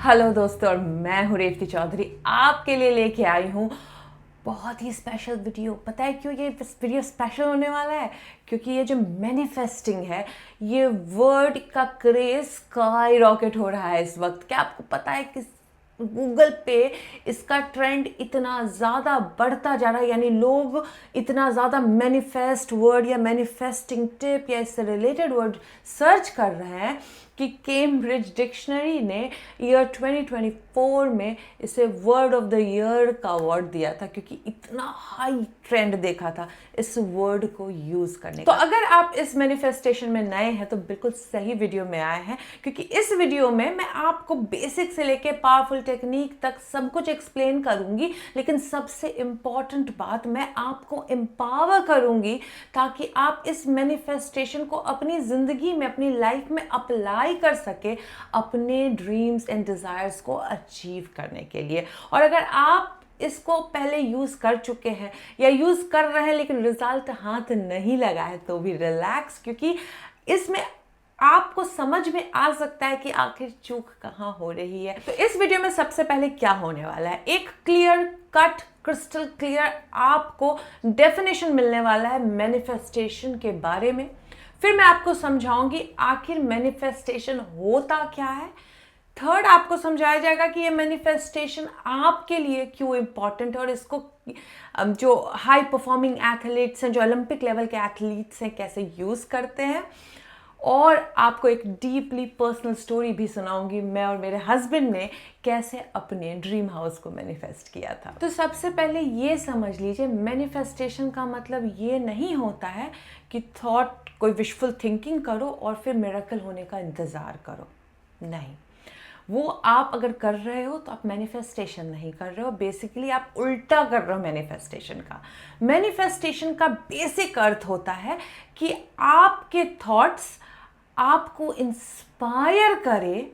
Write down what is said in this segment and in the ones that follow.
Hello दोस्तों, और मैं हूँ रेवती चौधरी। आपके लिए लेके आई हूँ बहुत ही स्पेशल वीडियो। पता है क्यों ये वीडियो स्पेशल होने वाला है? क्योंकि ये जो मैनिफेस्टिंग है, ये वर्ड का क्रेज स्काई रॉकेट हो रहा है इस वक्त। क्या आपको पता है कि गूगल पे इसका ट्रेंड इतना ज़्यादा बढ़ता जा रहा है, यानी लोग इतना ज़्यादा मैनिफेस्ट वर्ड या मैनिफेस्टिंग टिप या इससे रिलेटेड वर्ड सर्च कर रहे हैं कि कैम्ब्रिज डिक्शनरी ने ईयर 2024 में इसे वर्ड ऑफ द ईयर का अवार्ड दिया था, क्योंकि इतना हाई ट्रेंड देखा था इस वर्ड को यूज़ करने का। तो अगर आप इस मैनिफेस्टेशन में नए हैं तो बिल्कुल सही वीडियो में आए हैं, क्योंकि इस वीडियो में मैं आपको बेसिक से लेके पावरफुल टेक्निक तक सब कुछ एक्सप्लेन करूंगी, लेकिन सबसे इंपॉर्टेंट बात, मैं आपको एम्पावर करूंगी ताकि आप इस मैनिफेस्टेशन को अपनी जिंदगी में, अपनी लाइफ में अप्लाई कर सके अपने ड्रीम्स एंड डिजायर्स को अचीव करने के लिए। और अगर आप इसको पहले यूज कर चुके हैं या यूज कर रहे हैं लेकिन रिजल्ट हाथ नहीं लगा है, तो भी रिलैक्स, क्योंकि इसमें आपको समझ में आ सकता है कि आखिर चूक कहाँ हो रही है। तो इस वीडियो में सबसे पहले क्या होने वाला है, एक क्लियर कट क्रिस्टल क्लियर आपको डेफिनेशन मिलने वाला है मैनिफेस्टेशन के बारे में। फिर मैं आपको समझाऊंगी आखिर मैनिफेस्टेशन होता क्या है। थर्ड, आपको समझाया जाएगा कि ये मैनिफेस्टेशन आपके लिए क्यों इंपॉर्टेंट है और इसको जो हाई परफॉर्मिंग एथलीट्स हैं, जो ओलंपिक लेवल के एथलीट्स हैं, कैसे यूज़ करते हैं। और आपको एक डीपली पर्सनल स्टोरी भी सुनाऊंगी, मैं और मेरे हस्बैंड ने कैसे अपने ड्रीम हाउस को मैनिफेस्ट किया था। तो सबसे पहले ये समझ लीजिए, मैनिफेस्टेशन का मतलब ये नहीं होता है कि थॉट, कोई विशफुल थिंकिंग करो और फिर मिरेकल होने का इंतज़ार करो। नहीं, वो आप अगर कर रहे हो तो आप मैनिफेस्टेशन नहीं कर रहे हो, बेसिकली आप उल्टा कर रहे हो मैनिफेस्टेशन का। मैनिफेस्टेशन का बेसिक अर्थ होता है कि आपके थॉट्स आपको इंस्पायर करे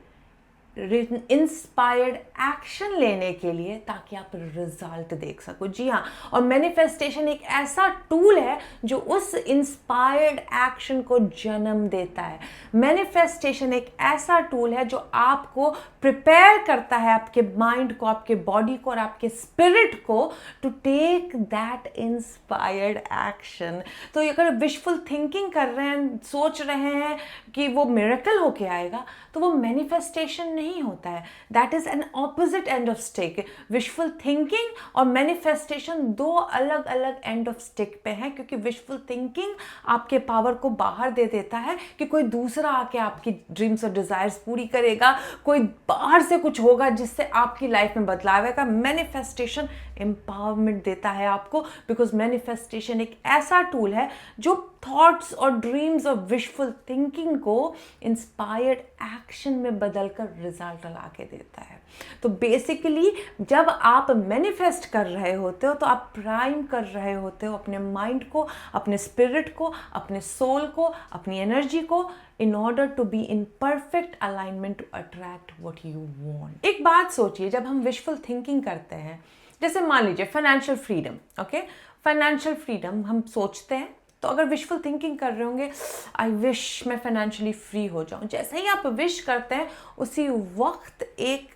इंस्पायर्ड एक्शन लेने के लिए, ताकि आप रिजल्ट देख सको। जी हाँ, और मैनिफेस्टेशन एक ऐसा टूल है जो उस इंस्पायर्ड एक्शन को जन्म देता है। मैनिफेस्टेशन एक ऐसा टूल है जो आपको प्रिपेयर करता है, आपके माइंड को, आपके बॉडी को और आपके स्पिरिट को to take that inspired action. तो अगर विशफुल थिंकिंग कर रहे हैं, सोच रहे हैं कि वो मिरेकल होके आएगा, तो वो मैनिफेस्टेशन नहीं होता है। That is an opposite end of stick. Wishful thinking और मैनिफेस्टेशन दो अलग अलग एंड ऑफ स्टिक पे हैं, क्योंकि विशफुल थिंकिंग आपके पावर को बाहर दे देता है कि कोई दूसरा आके आपकी ड्रीम्स और डिजायर्स पूरी करेगा, कोई बाहर से कुछ होगा जिससे आपकी लाइफ में बदलाव आएगा। मैनिफेस्टेशन एम्पावरमेंट देता है आपको, बिकॉज मैनिफेस्टेशन एक ऐसा टूल है जो थॉट्स और ड्रीम्स और विशफुल थिंकिंग को इंस्पायर्ड एक्शन में बदलकर रिजल्ट ला के देता है। तो बेसिकली जब आप मैनिफेस्ट कर रहे होते हो तो आप प्राइम कर रहे होते हो अपने माइंड को, अपने स्पिरिट को, अपने सोल को, अपनी एनर्जी को, in order to be in perfect alignment to attract what you want। एक बात सोचिए, जब हम विशफुल थिंकिंग करते हैं, जैसे मान लीजिए financial freedom, okay, financial freedom हम सोचते हैं, तो अगर विशफुल थिंकिंग कर रहे होंगे, आई विश मैं फाइनेंशियली फ्री हो जाऊं, जैसे ही आप विश करते हैं उसी वक्त एक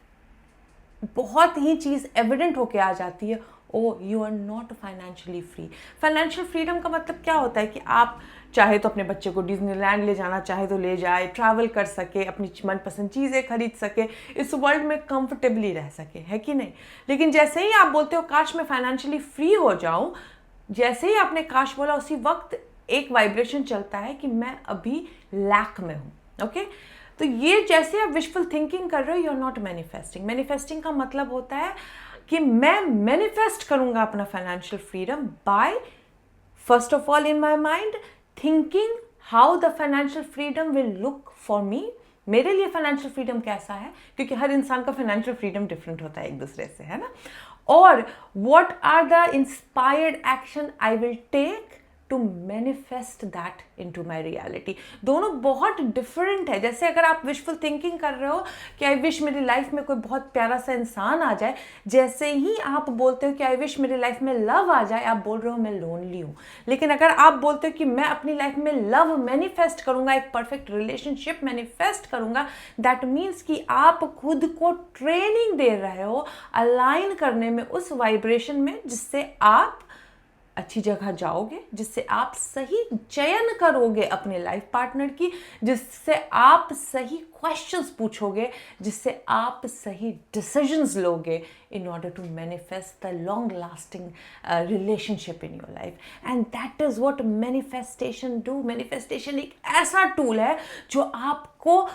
बहुत ही चीज़ एविडेंट होके आ जाती है, oh you are not financially free. Financial freedom का मतलब क्या होता है कि आप चाहे तो अपने बच्चे को डिज्नीलैंड ले जाना चाहे तो ले जाए, ट्रैवल कर सके, अपनी मनपसंद चीज़ें खरीद सके, इस वर्ल्ड में कंफर्टेबली रह सके, है कि नहीं। लेकिन जैसे ही आप बोलते हो काश मैं फाइनेंशियली फ्री हो जाऊं, जैसे ही आपने काश बोला उसी वक्त एक वाइब्रेशन चलता है कि मैं अभी लैक में हूं। ओके, तो ये जैसे आप विशफुल थिंकिंग कर रहे हो, you are not manifesting. Manifesting का मतलब होता है कि मैं मैनिफेस्ट करूंगा अपना financial freedom by first of all in my mind thinking how the financial freedom will look for me. मेरे लिए फाइनेंशियल फ्रीडम कैसा है, क्योंकि हर इंसान का फाइनेंशियल फ्रीडम डिफरेंट होता है एक दूसरे से, है ना। और what are the inspired action I will take to manifest that into my reality. दोनों बहुत डिफरेंट है। जैसे अगर आप विशफुल थिंकिंग कर रहे हो कि आई विश मेरी लाइफ में कोई बहुत प्यारा सा इंसान आ जाए, जैसे ही आप बोलते हो कि आई विश मेरी लाइफ में लव आ जाए, आप बोल रहे हो मैं लोनली हूँ। लेकिन अगर आप बोलते हो कि मैं अपनी लाइफ में लव मैनिफेस्ट करूंगा, एक परफेक्ट रिलेशनशिप मैनिफेस्ट करूंगा, दैट मीन्स कि आप खुद को ट्रेनिंग दे रहे हो अलाइन करने में उस वाइब्रेशन में, जिससे आप अच्छी जगह जाओगे, जिससे आप सही चयन करोगे अपने लाइफ पार्टनर की, जिससे आप सही क्वेश्चंस पूछोगे, जिससे आप सही डिसीजंस लोगे in order to manifest the long lasting relationship in your life. And that is what manifestation do. Manifestation एक ऐसा टूल है जो आपको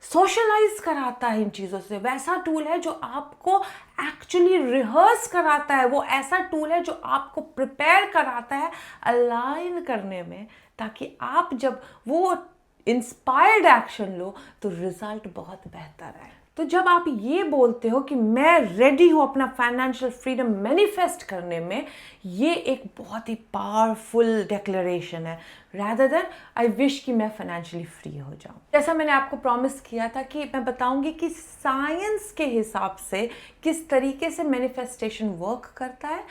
सोशलाइज कराता है इन चीज़ों से, वैसा टूल है जो आपको एक्चुअली रिहर्स कराता है, वो ऐसा टूल है जो आपको प्रिपेयर कराता है अलाइन करने में, ताकि आप जब वो इंस्पायर्ड एक्शन लो तो रिजल्ट बहुत बेहतर आए। तो जब आप ये बोलते हो कि मैं रेडी हूँ अपना फाइनेंशियल फ्रीडम मैनिफेस्ट करने में, ये एक बहुत ही पावरफुल डिक्लेरेशन है, rather than आई विश कि मैं फाइनेंशियली फ्री हो जाऊँ। जैसा मैंने आपको प्रॉमिस किया था कि मैं बताऊंगी कि साइंस के हिसाब से किस तरीके से मैनिफेस्टेशन वर्क करता है,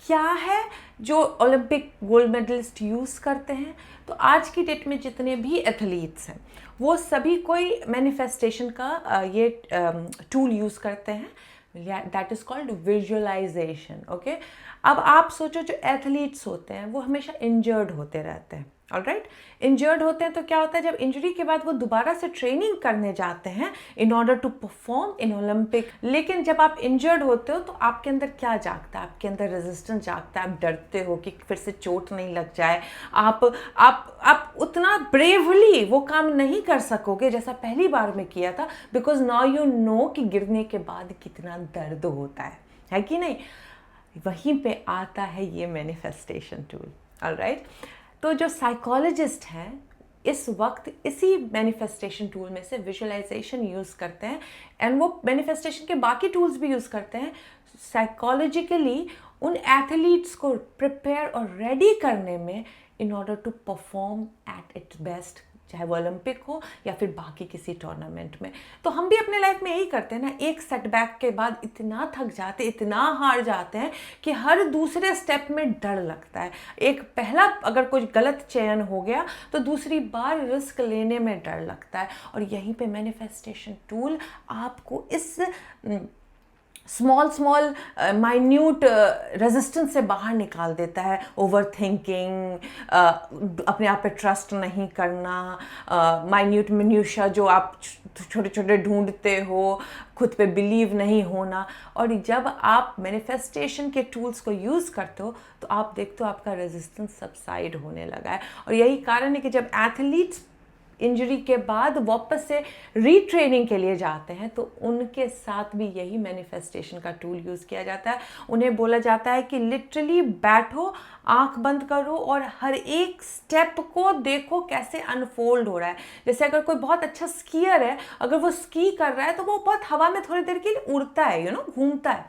क्या है जो ओलंपिक गोल्ड मेडलिस्ट यूज़ करते हैं। तो आज की डेट में जितने भी एथलीट्स हैं वो सभी कोई मैनिफेस्टेशन का ये टूल यूज़ करते हैं, that is called visualisation. Okay, अब आप सोचो जो एथलीट्स होते हैं वो हमेशा इंजर्ड होते रहते हैं, ऑलराइट। इंजर्ड होते हैं तो क्या होता है, जब इंजरी के बाद वो दोबारा से ट्रेनिंग करने जाते हैं in order to perform in Olympic. लेकिन जब आप इंजर्ड होते हो तो आपके अंदर क्या जागता है, आपके अंदर रेजिस्टेंस जागता है, आप डरते हो कि फिर से चोट नहीं लग जाए, आप उतना ब्रेवली वो काम नहीं कर सकोगे जैसा पहली बार में किया था, बिकॉज नाउ यू नो कि गिरने के बाद कितना दर्द होता है कि नहीं। वहीं पे आता है ये मैनिफेस्टेशन टूल, ऑलराइट। तो जो साइकोलॉजिस्ट हैं इस वक्त इसी मैनिफेस्टेशन टूल में से विजुअलाइजेशन यूज़ करते हैं, एंड वो मैनिफेस्टेशन के बाकी टूल्स भी यूज़ करते हैं साइकोलॉजिकली उन एथलीट्स को प्रिपेयर और रेडी करने में in order to perform at its best, चाहे वो ओलंपिक हो या फिर बाकी किसी टूर्नामेंट में। तो हम भी अपने लाइफ में यही करते हैं ना, एक सेटबैक के बाद इतना थक जाते, इतना हार जाते हैं कि हर दूसरे स्टेप में डर लगता है। एक पहला अगर कोई गलत चयन हो गया तो दूसरी बार रिस्क लेने में डर लगता है। और यहीं पे मैनिफेस्टेशन टूल आपको इस स्मॉल माइन्यूट रेजिस्टेंस से बाहर निकाल देता है। ओवर थिंकिंग, अपने आप पे ट्रस्ट नहीं करना, माइन्यूट मिन्यूशा जो आप छोटे छोटे ढूंढते हो, खुद पे बिलीव नहीं होना। और जब आप मैनिफेस्टेशन के टूल्स को यूज़ करते हो तो आप देखते हो आपका रेजिस्टेंस सबसाइड होने लगा है। और यही कारण है कि जब एथलीट्स इंजरी के बाद वापस से रीट्रेनिंग के लिए जाते हैं तो उनके साथ भी यही मैनिफेस्टेशन का टूल यूज़ किया जाता है। उन्हें बोला जाता है कि लिटरली बैठो, आंख बंद करो और हर एक स्टेप को देखो कैसे अनफोल्ड हो रहा है। जैसे अगर कोई बहुत अच्छा स्कीयर है, अगर वो स्की कर रहा है तो वो बहुत हवा में थोड़ी देर के लिए उड़ता है, घूमता है,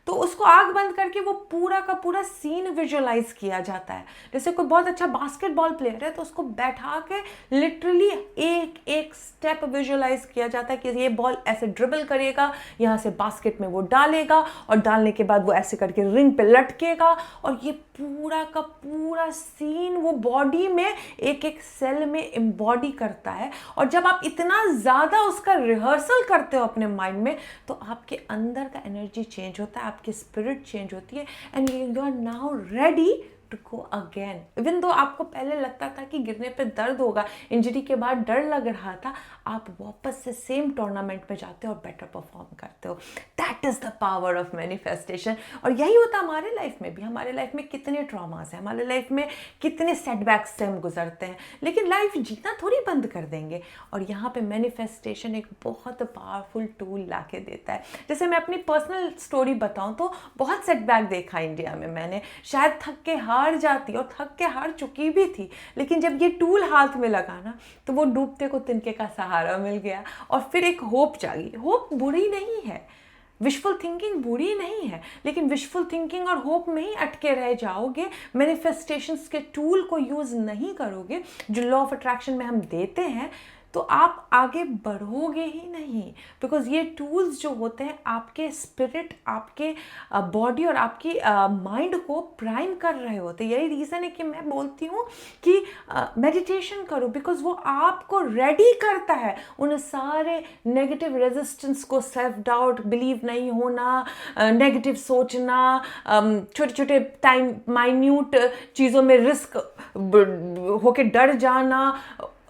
तो उसको आंख बंद करके वो पूरा का पूरा सीन विजुअलाइज किया जाता है। जैसे कोई बहुत अच्छा बास्केटबॉल प्लेयर है तो उसको बैठा के लिटरली एक एक स्टेप विजुअलाइज किया जाता है कि ये बॉल ऐसे ड्रिबल करेगा, यहाँ से बास्केट में वो डालेगा और डालने के बाद वो ऐसे करके रिंग पे लटकेगा, और ये पूरा का पूरा सीन वो बॉडी में एक एक सेल में एम्बॉडी करता है। और जब आप इतना ज़्यादा उसका रिहर्सल करते हो अपने माइंड में तो आपके अंदर का एनर्जी चेंज होता है, आपकी स्पिरिट चेंज होती है, and you are now ready to go again. Even though आपको पहले लगता था कि गिरने पे दर्द होगा, इंजरी के बाद डर लग रहा था, आप वापस से सेम टूर्नामेंट में जाते हो और बेटर परफॉर्म करते हो। That is the power of manifestation. और यही होता है हमारे लाइफ में भी। हमारे लाइफ में कितने ट्रॉमास हैं, हमारे लाइफ में कितने सेटबैक्स से हम गुजरते हैं, लेकिन लाइफ जीना थोड़ी बंद कर देंगे। और यहाँ पे मैनिफेस्टेशन एक बहुत पावरफुल टूल ला के देता है। जैसे मैं अपनी पर्सनल स्टोरी बताऊँ तो बहुत सेटबैक देखा इंडिया में मैंने, शायद थक के हार जाती और थक के हार चुकी भी थी, लेकिन जब ये टूल हाथ में लगा ना तो वो डूबते को तिनके का सहारा मिल गया और फिर एक होप जागी। होप बुरी नहीं है, विशफुल थिंकिंग बुरी नहीं है, लेकिन विशफुल थिंकिंग और होप में ही अटके रह जाओगे, मैनिफेस्टेशंस के टूल को यूज़ नहीं करोगे जो लॉ ऑफ अट्रैक्शन में हम देते हैं, तो आप आगे बढ़ोगे ही नहीं। बिकॉज ये टूल्स जो होते हैं आपके स्पिरिट, आपके बॉडी और आपकी माइंड को प्राइम कर रहे होते हैं। यही रीज़न है कि मैं बोलती हूँ कि मेडिटेशन करो, बिकॉज वो आपको रेडी करता है उन सारे नेगेटिव रेजिस्टेंस को, सेल्फ डाउट, बिलीव नहीं होना, नेगेटिव सोचना, छोटे छोटे टाइम माइन्यूट चीज़ों में रिस्क होके डर जाना,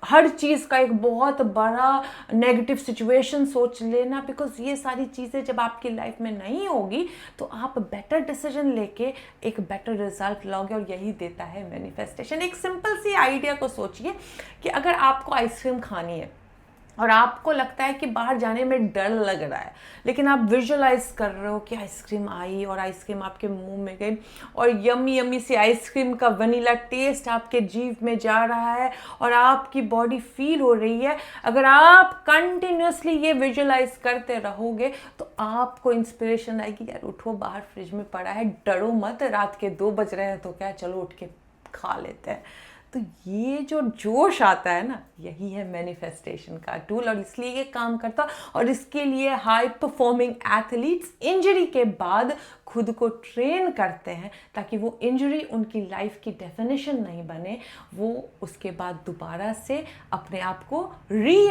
हर चीज़ का एक बहुत बड़ा नेगेटिव सिचुएशन सोच लेना। बिकॉज ये सारी चीज़ें जब आपकी लाइफ में नहीं होगी तो आप बेटर डिसीजन लेके एक बेटर रिजल्ट लाओगे, और यही देता है मैनिफेस्टेशन। एक सिंपल सी आइडिया को सोचिए कि अगर आपको आइसक्रीम खानी है और आपको लगता है कि बाहर जाने में डर लग रहा है, लेकिन आप विजुअलाइज कर रहे हो कि आइसक्रीम आई और आइसक्रीम आपके मुंह में गई और यम्मी यम्मी सी आइसक्रीम का वनीला टेस्ट आपके जीभ में जा रहा है और आपकी बॉडी फील हो रही है। अगर आप कंटिन्यूसली ये विजुअलाइज करते रहोगे तो आपको इंस्पिरेशन आएगी, यार उठो, बाहर फ्रिज में पड़ा है, डरो मत, रात के 2 बज रहे हैं तो क्या, चलो उठ के खा लेते हैं। तो ये जो जोश आता है ना, यही है मैनिफेस्टेशन का टूल, और इसलिए ये काम करता। और इसके लिए हाई परफॉर्मिंग एथलीट्स इंजरी के बाद खुद को ट्रेन करते हैं ताकि वो इंजरी उनकी लाइफ की डेफिनेशन नहीं बने, वो उसके बाद दोबारा से अपने आप को री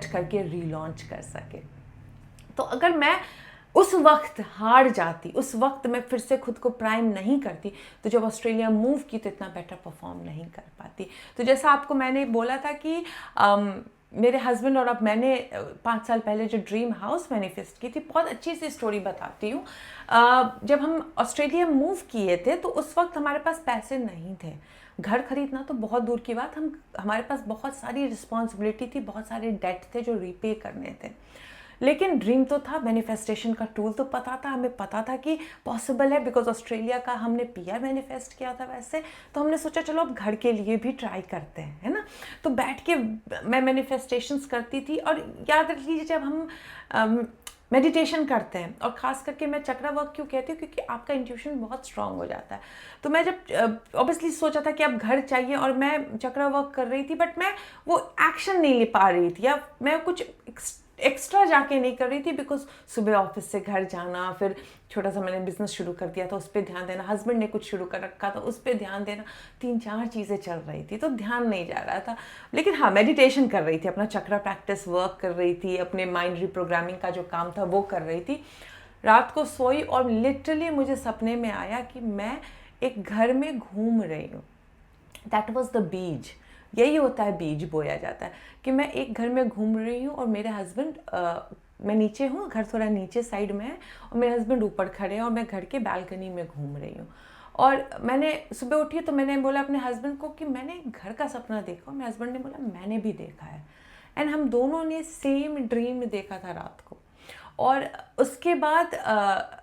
करके रीलॉन्च कर सके। तो अगर मैं उस वक्त हार जाती, उस वक्त मैं फिर से खुद को प्राइम नहीं करती, तो जब ऑस्ट्रेलिया मूव की तो इतना बेटर परफॉर्म नहीं कर पाती। तो जैसा आपको मैंने बोला था कि मेरे हस्बैंड और अब मैंने 5 साल पहले जो ड्रीम हाउस मैनिफेस्ट की थी, बहुत अच्छी सी स्टोरी बताती हूँ। जब हम ऑस्ट्रेलिया मूव किए थे तो उस वक्त हमारे पास पैसे नहीं थे, घर खरीदना तो बहुत दूर की बात, हमारे पास बहुत सारी रिस्पॉन्सिबिलिटी थी, बहुत सारे डेट थे जो रीपे करने थे। लेकिन ड्रीम तो था, मैनिफेस्टेशन का टूल तो पता था, हमें पता था कि पॉसिबल है, बिकॉज ऑस्ट्रेलिया का हमने पीआर मैनिफेस्ट किया था वैसे। तो हमने सोचा चलो अब घर के लिए भी ट्राई करते हैं, है ना। तो बैठ के मैं मैनिफेस्टेशंस करती थी, और याद रख लीजिए जब हम मेडिटेशन करते हैं, और ख़ास करके मैं चक्रा वर्क क्यों कहती हूँ, क्योंकि आपका इंट्यूशन बहुत स्ट्रांग हो जाता है। तो मैं जब ऑब्वियसली सोचा था कि अब घर चाहिए, और मैं चक्रा वर्क कर रही थी, बट मैं वो एक्शन नहीं ले पा रही थी, या मैं कुछ एक्स्ट्रा जाके नहीं कर रही थी, बिकॉज सुबह ऑफिस से घर जाना, फिर छोटा सा मैंने बिजनेस शुरू कर दिया था, उस पर ध्यान देना, हस्बैंड ने कुछ शुरू कर रखा था, उस पर ध्यान देना, 3-4 चीज़ें चल रही थी, तो ध्यान नहीं जा रहा था। लेकिन हाँ, मेडिटेशन कर रही थी, अपना चक्रा प्रैक्टिस वर्क कर रही थी, अपने माइंड रिप्रोग्रामिंग का जो काम था वो कर रही थी। रात को सोई और लिटरली मुझे सपने में आया कि मैं एक घर में घूम रही हूँ। That was the bees. यही होता है, बीज बोया जाता है कि मैं एक घर में घूम रही हूँ और मेरे हस्बैंड, मैं नीचे हूँ, घर थोड़ा नीचे साइड में है, और मेरे हस्बैंड ऊपर खड़े हैं और मैं घर के बालकनी में घूम रही हूँ। और मैंने सुबह उठी तो मैंने बोला अपने हस्बैंड को कि मैंने घर का सपना देखा, और मेरे हस्बैंड ने बोला मैंने भी देखा है, एंड हम दोनों ने सेम ड्रीम देखा था रात को। और उसके बाद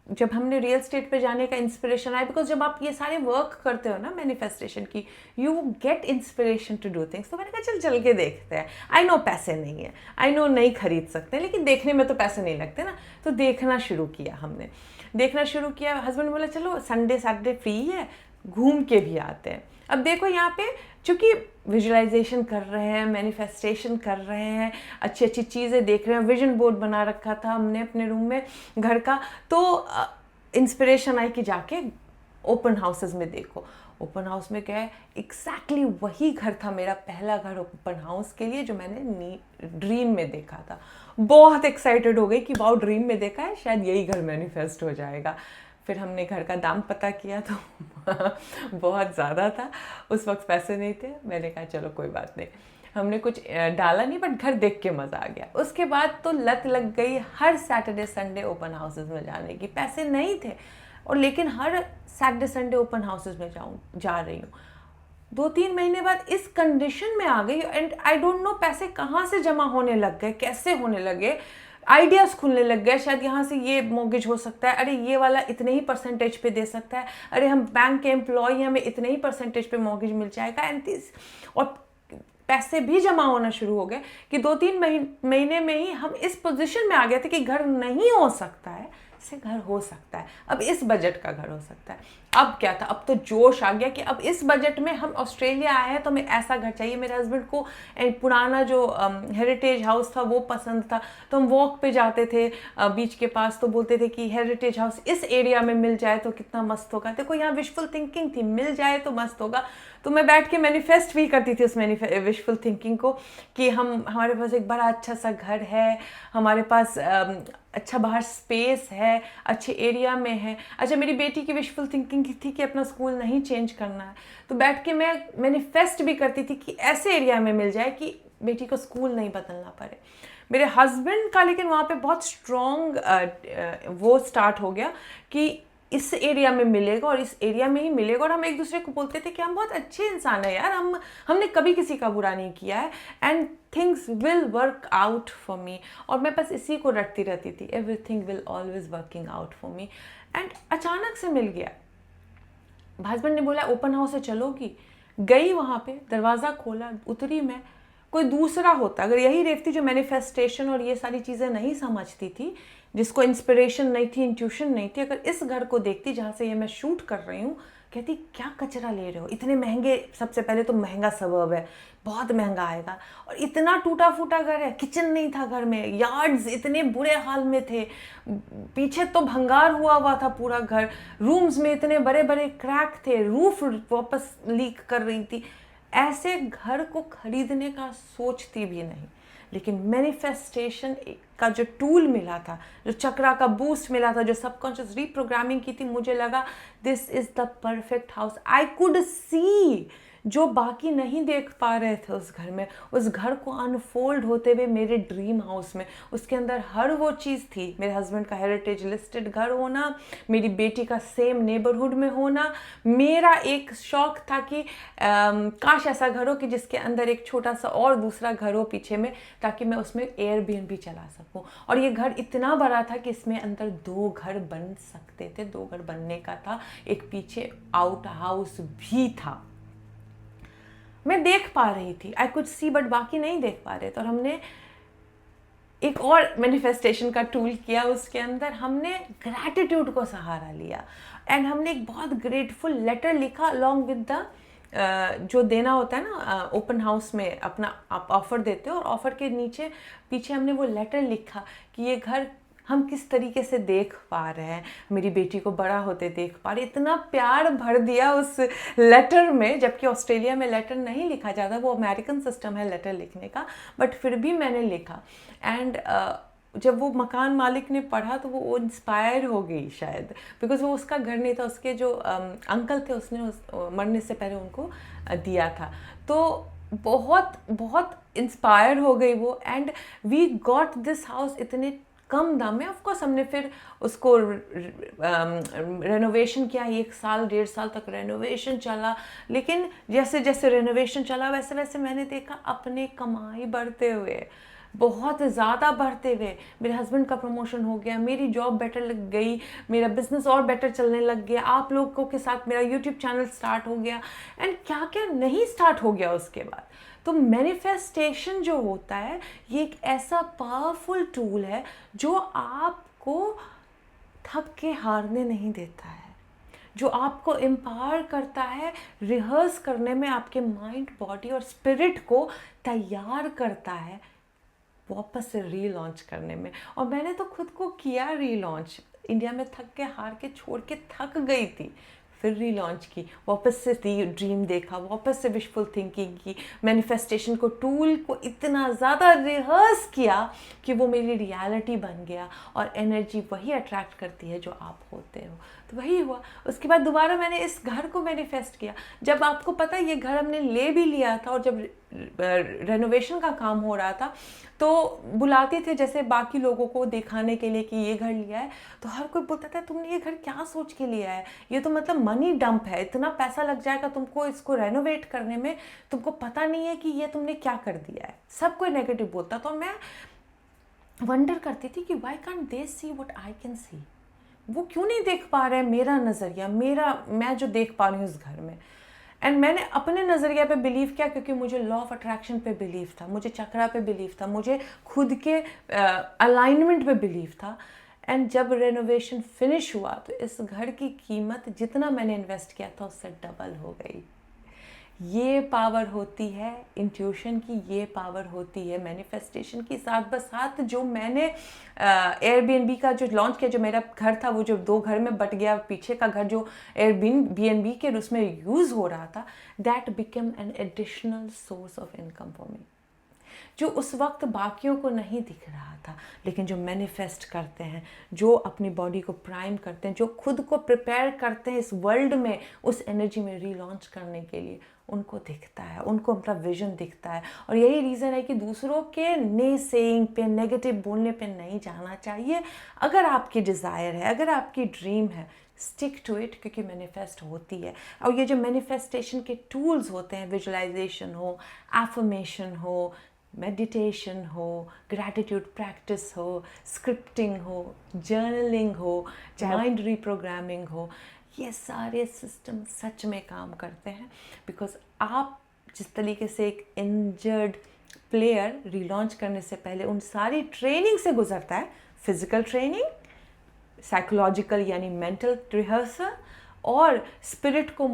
जब हमने रियल स्टेट पे जाने का इंस्पिरेशन आया, बिकॉज जब आप ये सारे वर्क करते हो ना मैनिफेस्टेशन की, you get inspiration to do things. तो मैंने कहा चल के देखते हैं। आई नो पैसे नहीं है, आई नो नहीं खरीद सकते, लेकिन देखने में तो पैसे नहीं लगते ना। तो देखना शुरू किया, हमने देखना शुरू किया। हस्बैंड बोला चलो संडे सैटरडे फ्री है, घूम के भी आते हैं। अब देखो यहाँ पे चूँकि विजुअलाइजेशन कर रहे हैं, मैनिफेस्टेशन कर रहे हैं, अच्छी अच्छी चीज़ें देख रहे हैं, विजन बोर्ड बना रखा था हमने अपने रूम में घर का, तो इंस्पिरेशन आई कि जाके ओपन हाउसेस में देखो। ओपन हाउस में गए, एग्जैक्टली वही घर था मेरा पहला घर ओपन हाउस के लिए जो मैंने ड्रीम में देखा था। बहुत एक्साइटेड हो गई कि वाओ, ड्रीम में देखा है, शायद यही घर मैनिफेस्ट हो जाएगा। फिर हमने घर का दाम पता किया तो बहुत ज़्यादा था, उस वक्त पैसे नहीं थे। मैंने कहा चलो कोई बात नहीं, हमने कुछ डाला नहीं, बट घर देख के मज़ा आ गया। उसके बाद तो लत लग गई हर सैटरडे संडे ओपन हाउसेस में जाने की। पैसे नहीं थे, और लेकिन हर सैटरडे संडे ओपन हाउसेस में जा रही हूँ। 2-3 महीने बाद इस कंडीशन में आ गई, एंड आई डोंट नो पैसे कहाँ से जमा होने लग गए, कैसे होने लगे, आइडियाज़ खुलने लग गए। शायद यहाँ से ये मॉर्गेज हो सकता है, अरे ये वाला इतने ही परसेंटेज पे दे सकता है, अरे हम बैंक के एम्प्लॉय हैं, हमें इतने ही परसेंटेज पे मॉर्गेज मिल जाएगा, एंड दिस। और पैसे भी जमा होना शुरू हो गए कि 2-3 महीने में ही हम इस पोजीशन में आ गए थे कि घर नहीं हो सकता है, से घर हो सकता है, अब इस बजट का घर हो सकता है। अब क्या था, अब तो जोश आ गया कि अब इस बजट में हम ऑस्ट्रेलिया आए हैं तो हमें ऐसा घर चाहिए। मेरे हस्बैंड को पुराना जो हेरिटेज हाउस था वो पसंद था, तो हम वॉक पे जाते थे बीच के पास, तो बोलते थे कि हेरिटेज हाउस इस एरिया में मिल जाए तो कितना मस्त होगा। देखो यहाँ विशफुल थिंकिंग थी, मिल जाए तो मस्त होगा। तो मैं बैठ के मैनिफेस्ट भी करती थी उस विशफुल थिंकिंग को कि हमारे पास एक बड़ा अच्छा सा घर है, हमारे पास अच्छा बाहर स्पेस है, अच्छे एरिया में है। अच्छा, मेरी बेटी की विशफुल थिंकिंग थी कि अपना स्कूल नहीं चेंज करना है, तो बैठ के मैं मैनिफेस्ट भी करती थी कि ऐसे एरिया में मिल जाए कि बेटी को स्कूल नहीं बदलना पड़े। मेरे हस्बैंड का लेकिन वहाँ पे बहुत स्ट्रॉन्ग वो स्टार्ट हो गया कि इस एरिया में मिलेगा और इस एरिया में ही मिलेगा। और हम एक दूसरे को बोलते थे कि हम बहुत अच्छे इंसान है यार, हमने कभी किसी का बुरा नहीं किया है, and things will work out for me. और मैं बस इसी को रटती रहती थी, everything will always working out for me. And अचानक से मिल गया। हस्बैंड ने बोला ओपन हाउस से चलोगी, गई वहाँ पे, दरवाज़ा खोला, उतरी मैं। कोई दूसरा होता, अगर यही रेवती जो मैनिफेस्टेशन और ये सारी चीज़ें नहीं समझती थी, जिसको इंस्पिरेशन नहीं थी, इंट्यूशन नहीं थी, अगर इस घर को देखती जहाँ से ये मैं शूट कर रही हूँ, कहती क्या कचरा ले रहे हो, इतने महंगे, सबसे पहले तो महंगा सबर्ब है, बहुत महंगा आएगा, और इतना टूटा फूटा घर है, किचन नहीं था घर में, यार्ड्स इतने बुरे हाल में थे, पीछे तो भंगार हुआ हुआ था पूरा घर, रूम्स में इतने बड़े बड़े क्रैक थे, रूफ वापस लीक कर रही थी। ऐसे घर को खरीदने का सोचती भी नहीं। लेकिन मैनिफेस्टेशन का जो टूल मिला था, जो चक्रा का बूस्ट मिला था, जो सबकॉन्शियस रीप्रोग्रामिंग की थी, मुझे लगा this is the perfect house. I could see जो बाकी नहीं देख पा रहे थे उस घर में, उस घर को अनफोल्ड होते हुए मेरे ड्रीम हाउस में। उसके अंदर हर वो चीज़ थी, मेरे हस्बैंड का हेरिटेज लिस्टेड घर होना, मेरी बेटी का सेम नेबरहुड में होना। मेरा एक शौक था कि काश ऐसा घर हो कि जिसके अंदर एक छोटा सा और दूसरा घर हो पीछे में, ताकि मैं उसमें एयरबीएनबी चला सकूं। और ये घर इतना बड़ा था कि इसमें अंदर 2 घर बन सकते थे, 2 घर बनने का था, एक पीछे आउट हाउस भी था। मैं देख पा रही थी, आई कुड सी, बट बाकी नहीं देख पा रहे थे। और हमने एक और मैनिफेस्टेशन का टूल किया, उसके अंदर हमने ग्रैटिट्यूड को सहारा लिया, एंड हमने एक बहुत ग्रेटफुल लेटर लिखा अलॉन्ग विद द जो देना होता है ना ओपन हाउस में, अपना आप ऑफ़र देते हो, और ऑफ़र के नीचे पीछे हमने वो लेटर लिखा कि ये घर हम किस तरीके से देख पा रहे हैं, मेरी बेटी को बड़ा होते देख पा रहे। इतना प्यार भर दिया उस लेटर में, जबकि ऑस्ट्रेलिया में लेटर नहीं लिखा जाता, वो अमेरिकन सिस्टम है लेटर लिखने का, बट फिर भी मैंने लिखा। एंड जब वो मकान मालिक ने पढ़ा तो वो इंस्पायर हो गई शायद, बिकॉज वो उसका घर नहीं था, उसके जो अंकल थे उसने मरने से पहले उनको दिया था। तो बहुत बहुत इंस्पायर हो गई वो, and we got this house इतने कम दाम में। ऑफकोर्स हमने फिर उसको रेनोवेशन किया, 1 साल 1.5 साल तक रेनोवेशन चला, लेकिन जैसे जैसे रेनोवेशन चला वैसे वैसे मैंने देखा अपने कमाई बढ़ते हुए, बहुत ज़्यादा बढ़ते हुए। मेरे हस्बैंड का प्रमोशन हो गया, मेरी जॉब बेटर लग गई, मेरा बिजनेस और बेटर चलने लग गया, आप लोगों के साथ मेरा यूट्यूब चैनल स्टार्ट हो गया, एंड क्या क्या नहीं स्टार्ट हो गया उसके बाद। तो मैनिफेस्टेशन जो होता है ये एक ऐसा पावरफुल टूल है जो आपको थक के हारने नहीं देता है, जो आपको एम्पावर करता है, रिहर्स करने में आपके माइंड, बॉडी और स्पिरिट को तैयार करता है वापस से रीलॉन्च करने में। और मैंने तो खुद को किया रीलॉन्च, इंडिया में थक के हार के छोड़ के थक गई थी, फिर रीलॉन्च की, वापस से ड्रीम देखा, वापस से विशफुल थिंकिंग की, मैनिफेस्टेशन को टूल को इतना ज़्यादा रिहर्स किया कि वो मेरी रियलिटी बन गया। और एनर्जी वही अट्रैक्ट करती है जो आप होते हो। तो वही हुआ। उसके बाद दोबारा मैंने इस घर को मैनिफेस्ट किया। जब आपको पता है ये घर हमने ले भी लिया था, और जब रेनोवेशन का काम हो रहा था तो बुलाते थे जैसे बाकी लोगों को दिखाने के लिए कि ये घर लिया है, तो हर कोई बोलता था तुमने ये घर क्या सोच के लिया है, ये तो मतलब मनी डंप है, इतना पैसा लग जाएगा तुमको इसको रेनोवेट करने में, तुमको पता नहीं है कि ये तुमने क्या कर दिया है। सब कोई नेगेटिव बोलता। तो मैं वंडर करती थी कि why can't they see what I can see, वो क्यों नहीं देख पा रहे मेरा नज़रिया, मैं जो देख पा रही हूँ उस घर में। एंड मैंने अपने नज़रिया पे बिलीव किया क्योंकि मुझे लॉ ऑफ अट्रैक्शन पे बिलीव था, मुझे चक्रा पे बिलीव था, मुझे खुद के अलाइनमेंट पे बिलीव था। एंड जब रेनोवेशन फिनिश हुआ तो इस घर की कीमत जितना मैंने इन्वेस्ट किया था उससे डबल हो गई। ये पावर होती है इंट्यूशन की, ये पावर होती है मैनिफेस्टेशन की। साथ बसाथ जो मैंने एयरबीएनबी का जो लॉन्च किया, जो मेरा घर था वो जो 2 घर में बट गया, पीछे का घर जो एयरबीएनबी के उसमें यूज़ हो रहा था, that become an additional source of income for me, जो उस वक्त बाकियों को नहीं दिख रहा था। लेकिन जो मैनिफेस्ट करते हैं, जो अपनी बॉडी को प्राइम करते हैं, जो खुद को प्रिपेयर करते हैं इस वर्ल्ड में उस एनर्जी में रीलॉन्च करने के लिए, उनको दिखता है, उनको अपना विजन दिखता है। और यही रीज़न है कि दूसरों के ने सेइंग पे, नेगेटिव बोलने पे नहीं जाना चाहिए। अगर आपकी डिज़ायर है, अगर आपकी ड्रीम है, स्टिक टू इट, क्योंकि मैनिफेस्ट होती है। और ये जो मैनिफेस्टेशन के टूल्स होते हैं, विजुअलाइजेशन हो, एफर्मेशन हो, मेडिटेशन हो, ग्रैटिट्यूड प्रैक्टिस हो, स्क्रिप्टिंग हो, जर्नलिंग हो, माइंड रीप्रोग्रामिंग हो, ये सारे सिस्टम सच में काम करते हैं। बिकॉज आप जिस तरीके से एक इंजर्ड प्लेयर रिलॉन्च करने से पहले उन सारी ट्रेनिंग से गुजरता है, फिजिकल ट्रेनिंग, साइकोलॉजिकल यानी मेंटल रिहर्सल, और स्पिरिट को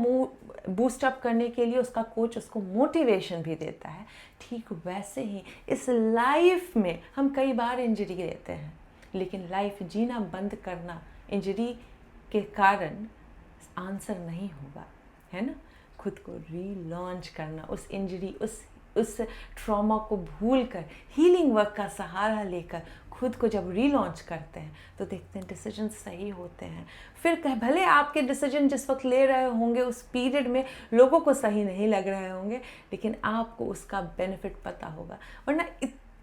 बूस्ट अप करने के लिए उसका कोच उसको मोटिवेशन भी देता है, ठीक वैसे ही इस लाइफ में हम कई बार इंजरी देते हैं, लेकिन लाइफ जीना बंद करना इंजरी के कारण आंसर नहीं होगा, है ना। खुद को रीलॉन्च करना, उस इंजरी, उस ट्रॉमा को भूल कर, हीलिंग वर्क का सहारा लेकर खुद को जब रीलॉन्च करते हैं तो देखते हैं डिसीजन सही होते हैं। फिर भले आपके डिसीजन जिस वक्त ले रहे होंगे उस पीरियड में लोगों को सही नहीं लग रहे होंगे, लेकिन आपको उसका बेनिफिट पता होगा। वरना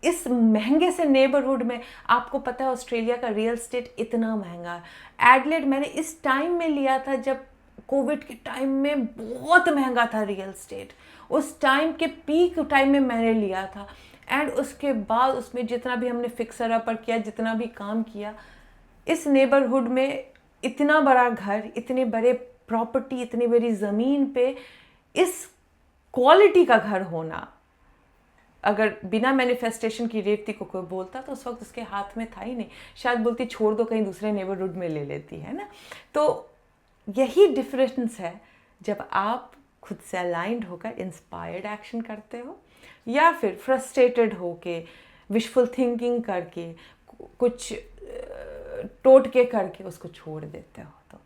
इस महंगे से नेबरहुड में, आपको पता है ऑस्ट्रेलिया का रियल एस्टेट इतना महंगा है। एडलेड मैंने इस टाइम में लिया था जब कोविड के टाइम में बहुत महंगा था रियल एस्टेट, उस टाइम के पीक टाइम में मैंने लिया था। एंड उसके बाद उसमें जितना भी हमने फिक्सर अपर किया, जितना भी काम किया, इस नेबरहुड में इतना बड़ा घर, इतने बड़े प्रॉपर्टी, इतनी बड़ी ज़मीन पे इस क्वालिटी का घर होना, अगर बिना मैनिफेस्टेशन की रेवती को कोई बोलता तो उस वक्त उसके हाथ में था ही नहीं, शायद बोलती छोड़ दो कहीं दूसरे नेबरहुड में ले लेती, है ना। तो यही डिफरेंस है जब आप खुद से अलाइंड होकर इंस्पायर्ड एक्शन करते हो या फिर फ्रस्ट्रेटेड होके विशफुल थिंकिंग करके कुछ टोटके करके उसको छोड़ देते हो। तो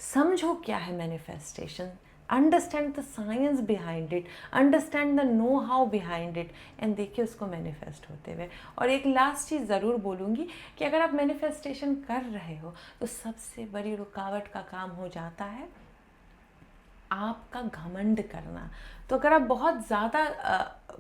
समझो क्या है manifestation, understand the science behind it, understand the know how behind it, and देखिए उसको मैनिफेस्ट होते हुए। और एक लास्ट चीज़ ज़रूर बोलूँगी कि अगर आप मैनिफेस्टेशन कर रहे हो तो सबसे बड़ी रुकावट का काम हो जाता है आपका घमंड करना। तो अगर आप बहुत ज़्यादा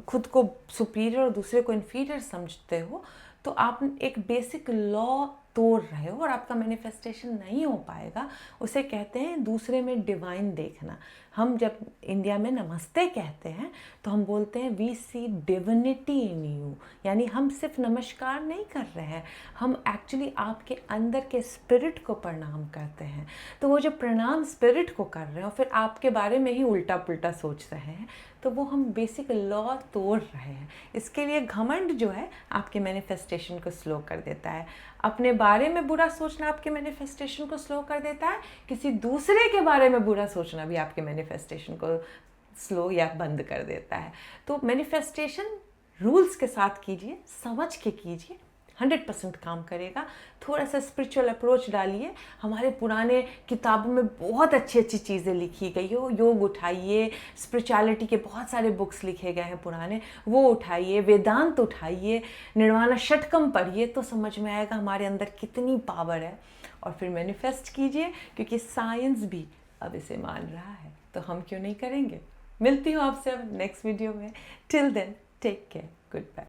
खुद को सुपीरियर और दूसरे को इन्फीरियर समझते हो तो आप एक बेसिक लॉ तोड़ रहे हो और आपका मैनिफेस्टेशन नहीं हो पाएगा। उसे कहते हैं दूसरे में डिवाइन देखना। हम जब इंडिया में नमस्ते कहते हैं तो हम बोलते हैं we see divinity in you, यानी हम सिर्फ नमस्कार नहीं कर रहे हैं, हम एक्चुअली आपके अंदर के स्पिरिट को प्रणाम करते हैं। तो वो जो प्रणाम स्पिरिट को कर रहे हो फिर आपके बारे में ही उल्टा पुल्टा सोच रहे हैं, तो वो हम बेसिक लॉ तोड़ रहे हैं। इसके लिए घमंड जो है आपके मैनिफेस्टेशन को स्लो कर देता है। अपने बारे में बुरा सोचना आपके मैनिफेस्टेशन को स्लो कर देता है, किसी दूसरे के बारे में बुरा सोचना भी आपके मैनिफेस्टेशन को स्लो या बंद कर देता है। तो मैनिफेस्टेशन रूल्स के साथ कीजिए, समझ के कीजिए, 100% काम करेगा। थोड़ा सा स्पिरिचुअल अप्रोच डालिए। हमारे पुराने किताबों में बहुत अच्छी अच्छी चीज़ें लिखी गई हो, योग उठाइए, स्पिरिचुअलिटी के बहुत सारे बुक्स लिखे गए हैं पुराने, वो उठाइए, वेदांत उठाइए, निर्वाणा षटकम पढ़िए, तो समझ में आएगा हमारे अंदर कितनी पावर है। और फिर मैनिफेस्ट कीजिए, क्योंकि साइंस भी अब इसे मान रहा है, तो हम क्यों नहीं करेंगे। मिलती हूँ आपसे अब नेक्स्ट वीडियो में। Till then take care, good bye.